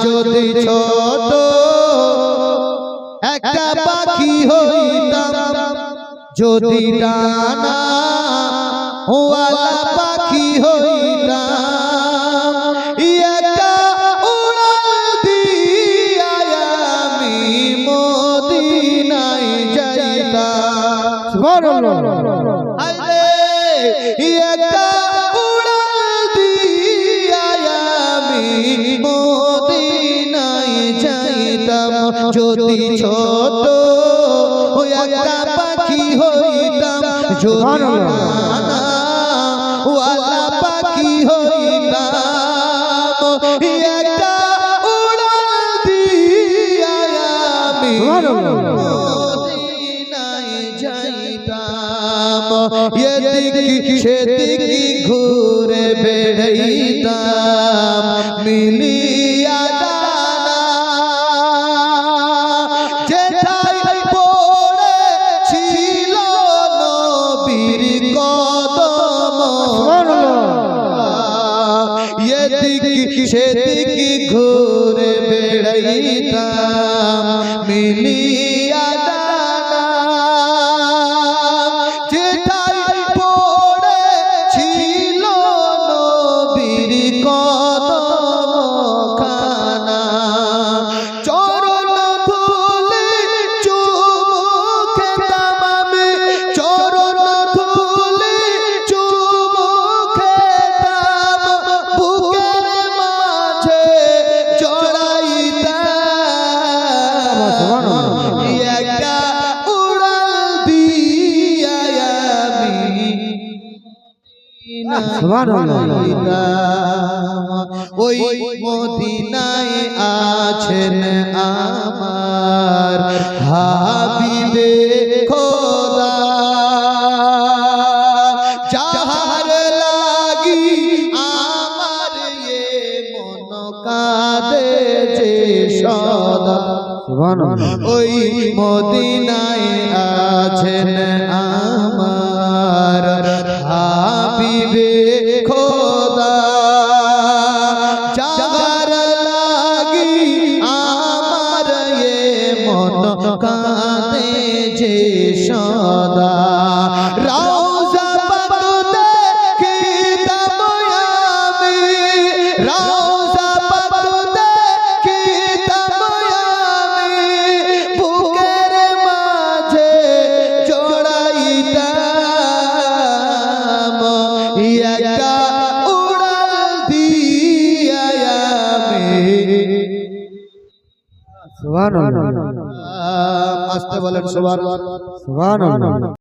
যদি ছোট একটা পাখি হইতাম, যদি ডানা ওয়ালা পাখি হইতাম, একা উড়াল দিয়া আমি মদিনায় যাইতাম। সুবহানাল্লাহ। একা উড়াল দিয়া আমি মদিনায় যাইতাম, যদি ছোট একটা পাখি হইতাম, যদি ডানা ওয়ালা পাখি হইতাম, একা উড়াল দিয়া আমি মদিনায় যাইতাম, এদিক সেদিক ঘুরে বেড়াইতাম মিলিয়া ডানা, যেথায় পড়েছিল নবীর কদম, এদিক সেদিক ঘুরে বেড়াইতাম মিলিয়া ডানা, যেথায় পড়েছিল নবীর কদম খানা, চরণ ধুলি চুমু খেতাম আমি, চরণ ধুলি চুমু খেতাম, বুকের মাঝে জড়াইতাম, একা উড়াল দিয়া আমি ওই মদিনায় আছেন আমার হাবিবে খোদা, যাহার লাগি আমার এ মন কাঁদে যে সদা। ওই মদিনায় আছেন আমার হাবিবে খোদা, যাহার লাগি আমার এ মন কাঁদে যে সদা। রওজা পাক দেখিতাম আমি, রওজা পাক দেখিতাম আমি, বুকের মাঝে জড়াইতাম, একা উড়াল দিয়া আমি। সুবহানাল্লাহ। আস্তে বলেন সুবহানাল্লাহ।